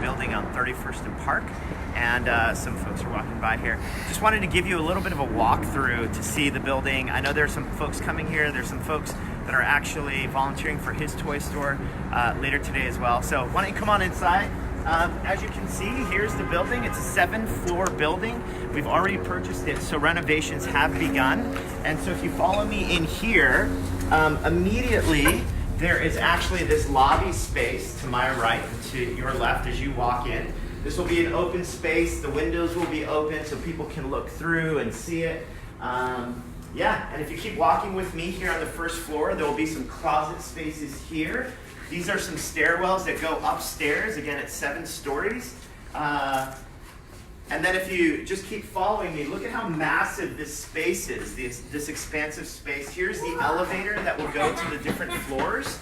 building on 31st and Park, and some folks are walking by here. Just wanted to give you a little bit of a walkthrough to see the building. I know there's some folks coming here. There's some folks that are actually volunteering for his toy store later today as well. So why don't you come on inside? As you can see, here's the building. It's a 7-floor building. We've already purchased it, so renovations have begun. And so if you follow me in here, immediately there is actually this lobby space to my right and to your left as you walk in. This will be an open space. The windows will be open so people can look through and see it. Yeah, and if you keep walking with me here on the first floor, there will be some closet spaces here. These are some stairwells that go upstairs. Again, it's 7 stories. And then if you just keep following me, look at how massive this space is, this expansive space. Here's the elevator that will go to the different floors.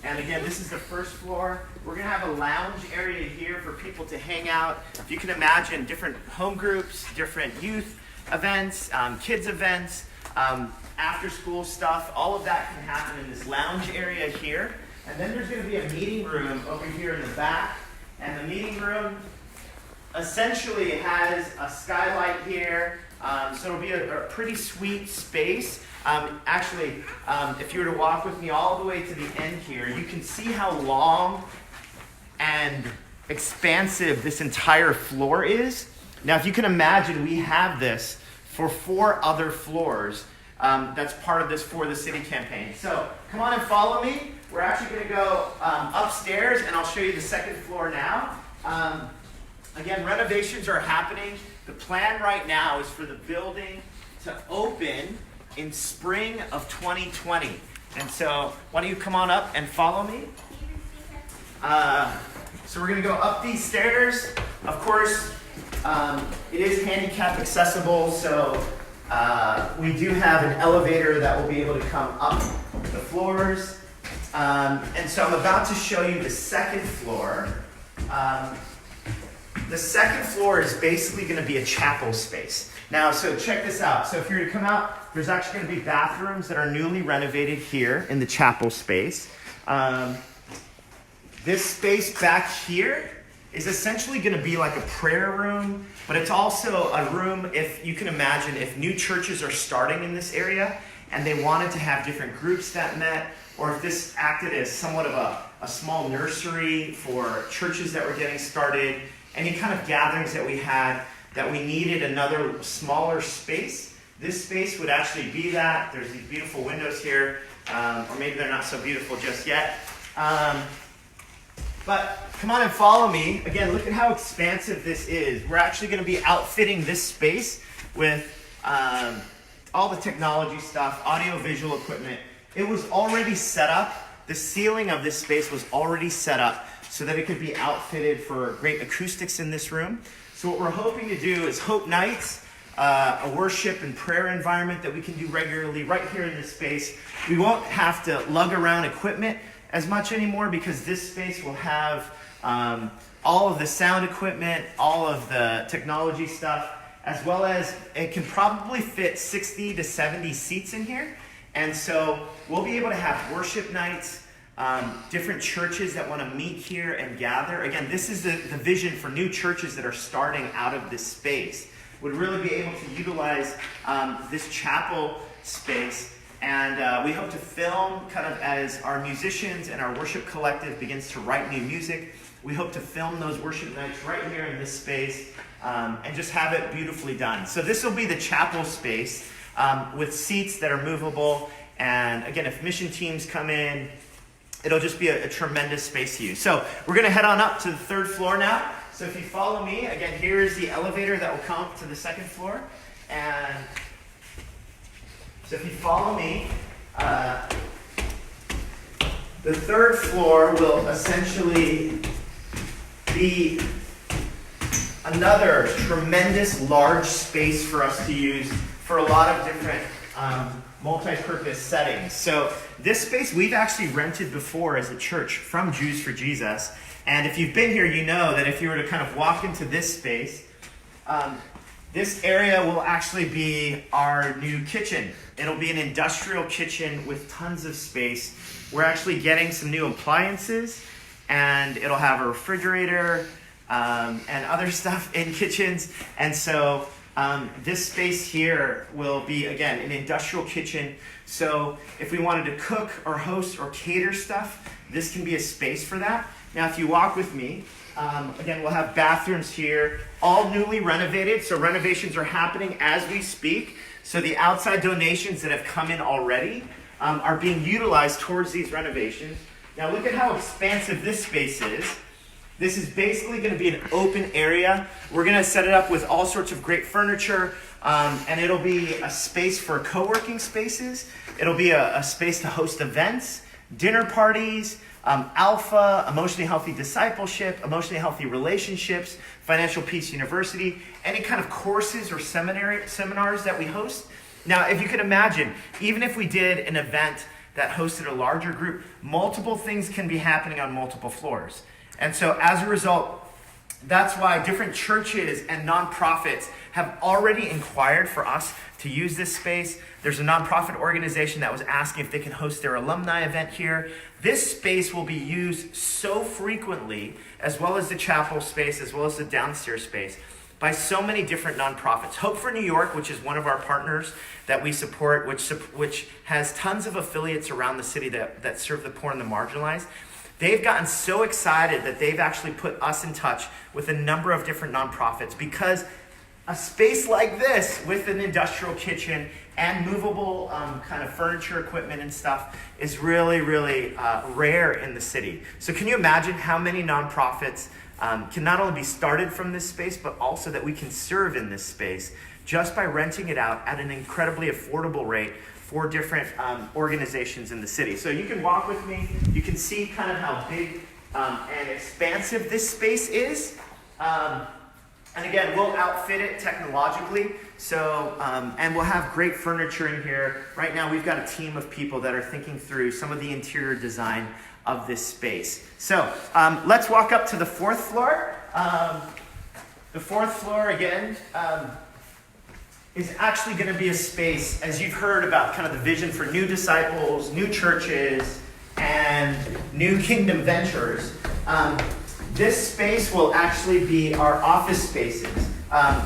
And again, this is the first floor. We're going to have a lounge area here for people to hang out. If you can imagine different home groups, different youth events, kids events, after school stuff, all of that can happen in this lounge area here. And then there's going to be a meeting room over here in the back. And the meeting room essentially has a skylight here. So it'll be a pretty sweet space. Actually, if you were to walk with me all the way to the end here, you can see how long and expansive this entire floor is. Now, if you can imagine, we have this for 4 other floors. That's part of this For the City campaign. So come on and follow me. We're actually going to go upstairs, and I'll show you the second floor now. Again, renovations are happening. The plan right now is for the building to open in spring of 2020. And so why don't you come on up and follow me? So we're going to go up these stairs. Of course, it is handicap accessible, so we do have an elevator that will be able to come up the floors. And so I'm about to show you the second floor. The second floor is basically going to be a chapel space. Now, so check this out. So if you were to come out, there's actually going to be bathrooms that are newly renovated here in the chapel space. This space back here is essentially going to be like a prayer room, but it's also a room, if you can imagine, if new churches are starting in this area and they wanted to have different groups that met, or if this acted as somewhat of a small nursery for churches that were getting started, any kind of gatherings that we had that we needed another smaller space, this space would actually be that. There's these beautiful windows here, or maybe they're not so beautiful just yet. But come on and follow me. Again, look at how expansive this is. We're actually going to be outfitting this space with all the technology stuff, audio-visual equipment. It was already set up. The ceiling of this space was already set up so that it could be outfitted for great acoustics in this room. So what we're hoping to do is Hope Nights, a worship and prayer environment that we can do regularly right here in this space. We won't have to lug around equipment as much anymore because this space will have all of the sound equipment, all of the technology stuff, as well as it can probably fit 60 to 70 seats in here. And so we'll be able to have worship nights, different churches that want to meet here and gather. Again, this is the vision for new churches that are starting out of this space. Would really be able to utilize this chapel space. And we hope to film kind of as our musicians and our worship collective begins to write new music. We hope to film those worship nights right here in this space and just have it beautifully done. So this will be the chapel space with seats that are movable. And again, if mission teams come in, it'll just be a tremendous space to use. So we're going to head on up to the 3rd floor now. So if you follow me, again, here is the elevator that will come up to the 2nd floor. And so if you follow me, the 3rd floor will essentially be another tremendous large space for us to use for a lot of different multi-purpose settings. So this space we've actually rented before as a church from Jews for Jesus. And if you've been here, you know that if you were to kind of walk into this space, this area will actually be our new kitchen. It'll be an industrial kitchen with tons of space. We're actually getting some new appliances and it'll have a refrigerator and other stuff in kitchens. And so this space here will be, again, an industrial kitchen. So if we wanted to cook or host or cater stuff, this can be a space for that. Now, if you walk with me, again, we'll have bathrooms here, all newly renovated. So renovations are happening as we speak. So the outside donations that have come in already are being utilized towards these renovations. Now look at how expansive this space is. This is basically going to be an open area. We're going to set it up with all sorts of great furniture, and it'll be a space for co-working spaces. It'll be a space to host events, dinner parties, alpha, emotionally healthy discipleship, emotionally healthy relationships, Financial Peace University, any kind of courses or seminars that we host. Now, if you could imagine, even if we did an event that hosted a larger group, multiple things can be happening on multiple floors. And so as a result, that's why different churches and nonprofits have already inquired for us to use this space. There's a nonprofit organization that was asking if they can host their alumni event here. This space will be used so frequently, as well as the chapel space, as well as the downstairs space, by so many different nonprofits. Hope for New York, which is one of our partners that we support, which has tons of affiliates around the city that serve the poor and the marginalized. They've gotten so excited that they've actually put us in touch with a number of different nonprofits, because a space like this with an industrial kitchen and movable kind of furniture, equipment and stuff is really, really rare in the city. So can you imagine how many nonprofits can not only be started from this space, but also that we can serve in this space just by renting it out at an incredibly affordable rate for different organizations in the city. So you can walk with me. You can see kind of how big and expansive this space is. And again, we'll outfit it technologically. So, and we'll have great furniture in here. Right now, we've got a team of people that are thinking through some of the interior design of this space. So let's walk up to the fourth floor. The fourth floor, again, is actually going to be a space, as you've heard about kind of the vision for new disciples, new churches, and new kingdom ventures. This space will actually be our office spaces.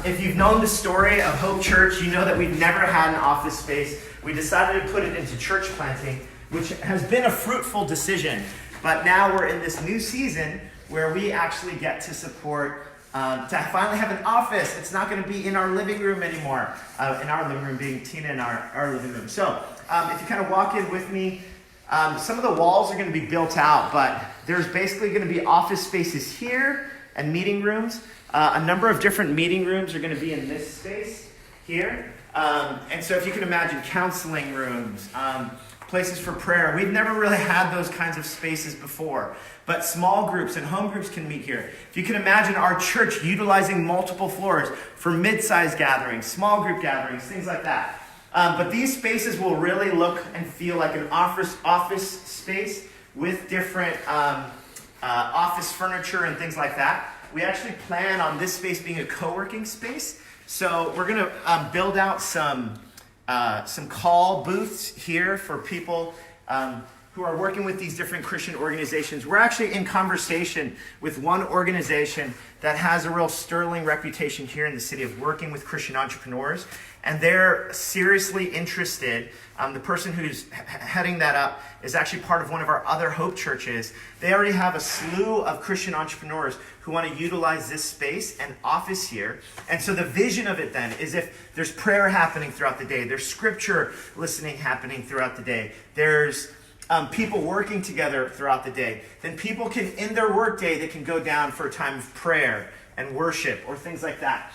If you've known the story of Hope Church, you know that we've never had an office space. We decided to put it into church planting, which has been a fruitful decision. But now we're in this new season where we actually get to support, to finally have an office. It's not going to be in our living room anymore. In our living room being Tina and our living room. So if you kind of walk in with me, some of the walls are going to be built out, but there's basically going to be office spaces here and meeting rooms. A number of different meeting rooms are going to be in this space here. And so if you can imagine counseling rooms, places for prayer. We've never really had those kinds of spaces before, but small groups and home groups can meet here. If you can imagine our church utilizing multiple floors for mid-sized gatherings, small group gatherings, things like that. But these spaces will really look and feel like an office space with different office furniture and things like that. We actually plan on this space being a co-working space. So we're going to build out some call booths here for people who are working with these different Christian organizations. We're actually in conversation with one organization that has a real sterling reputation here in the city of working with Christian entrepreneurs. And they're seriously interested. The person who's heading that up is actually part of one of our other Hope churches. They already have a slew of Christian entrepreneurs who want to utilize this space and office here. And so the vision of it then is if there's prayer happening throughout the day, there's scripture listening happening throughout the day, there's people working together throughout the day, then people can, in their work day, they can go down for a time of prayer and worship or things like that.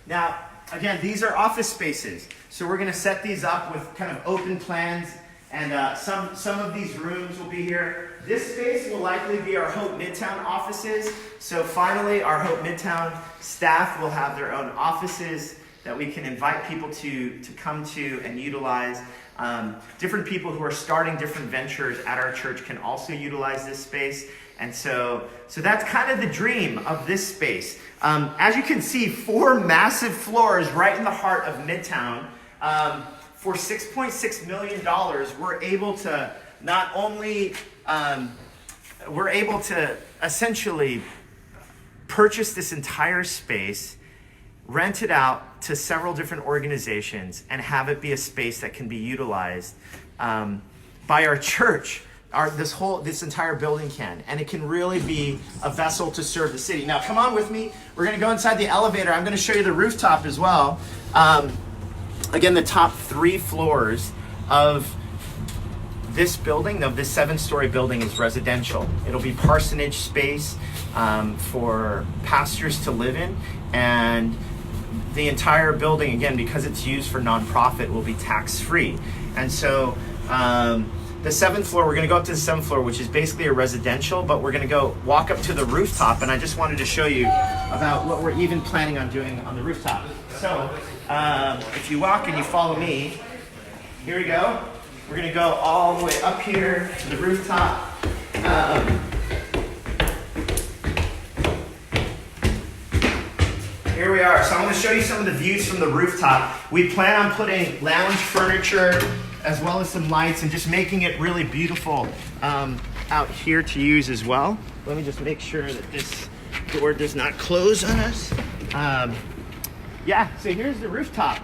Now, again, these are office spaces. So we're going to set these up with kind of open plans, and some of these rooms will be here. This space will likely be our Hope Midtown offices. So finally, our Hope Midtown staff will have their own offices that we can invite people to come to and utilize. Different people who are starting different ventures at our church can also utilize this space. And so that's kind of the dream of this space. As you can see, 4 massive floors right in the heart of Midtown. For $6.6 million, we're able to not only we're able to essentially purchase this entire space, rent it out to several different organizations, and have it be a space that can be utilized by our church. This entire building can, and it can really be a vessel to serve the city. Now, come on with me. We're going to go inside the elevator. I'm going to show you the rooftop as well. Again, the top 3 floors of this building, of this 7-story building, is residential. It'll be parsonage space for pastors to live in, and the entire building, again, because it's used for nonprofit, will be tax-free. And so the 7th floor, we're going to go up to the 7th floor, which is basically a residential, but we're going to go walk up to the rooftop, and I just wanted to show you about what we're even planning on doing on the rooftop. So if you walk and you follow me, here we go. We're going to go all the way up here to the rooftop. Here we are. So I'm going to show you some of the views from the rooftop. We plan on putting lounge furniture as well as some lights and just making it really beautiful out here to use as well. Let me just make sure that this door does not close on us. Yeah, so here's the rooftop.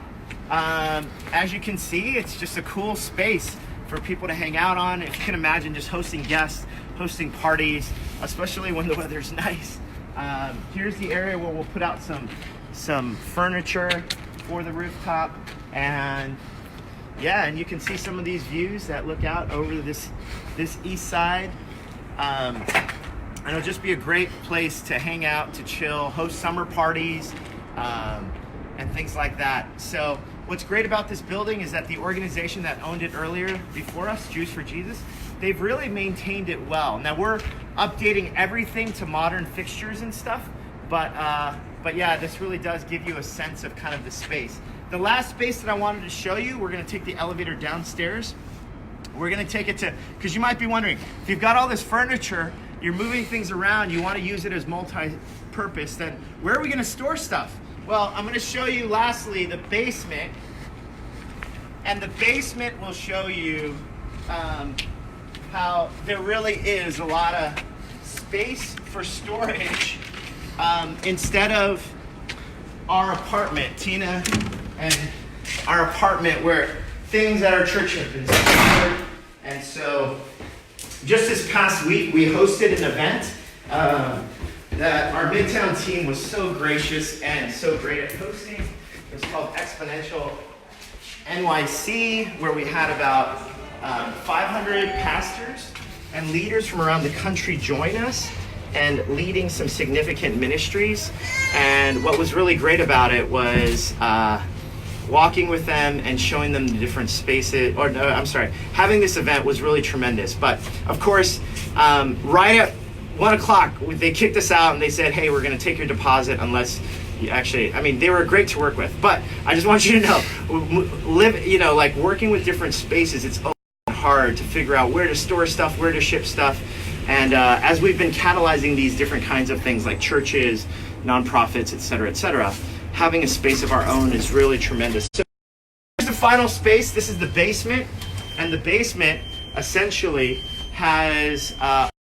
As you can see, it's just a cool space for people to hang out on. If you can imagine just hosting guests, hosting parties, especially when the weather's nice. Here's the area where we'll put out some furniture for the rooftop, and yeah, and you can see some of these views that look out over this east side. And it'll just be a great place to hang out, to chill, host summer parties, and things like that. So what's great about this building is that the organization that owned it earlier before us, Jews for Jesus, they've really maintained it well. Now we're updating everything to modern fixtures and stuff, but yeah, this really does give you a sense of kind of the space. The last space that I wanted to show you, we're going to take the elevator downstairs. We're going to take it to, because you might be wondering, if you've got all this furniture, you're moving things around, you want to use it as multi-purpose, then where are we going to store stuff? Well, I'm going to show you lastly the basement, and the basement will show you how there really is a lot of space for storage instead of our apartment, Tina, and our apartment where things at our church have been stored. And so just this past week, we hosted an event that our Midtown team was so gracious and so great at hosting. It was called Exponential NYC, where we had about 500 pastors and leaders from around the country join us and leading some significant ministries. And what was really great about it was walking with them and showing them the different spaces, having this event was really tremendous. But of course, right at 1 o'clock, they kicked us out and they said, hey, we're gonna take your deposit unless you actually, they were great to work with. But I just want you to know, like working with different spaces, it's hard to figure out where to store stuff, where to ship stuff. And as we've been catalyzing these different kinds of things like churches, nonprofits, et cetera, having a space of our own is really tremendous. So here's the final space. This is the basement. And the basement essentially has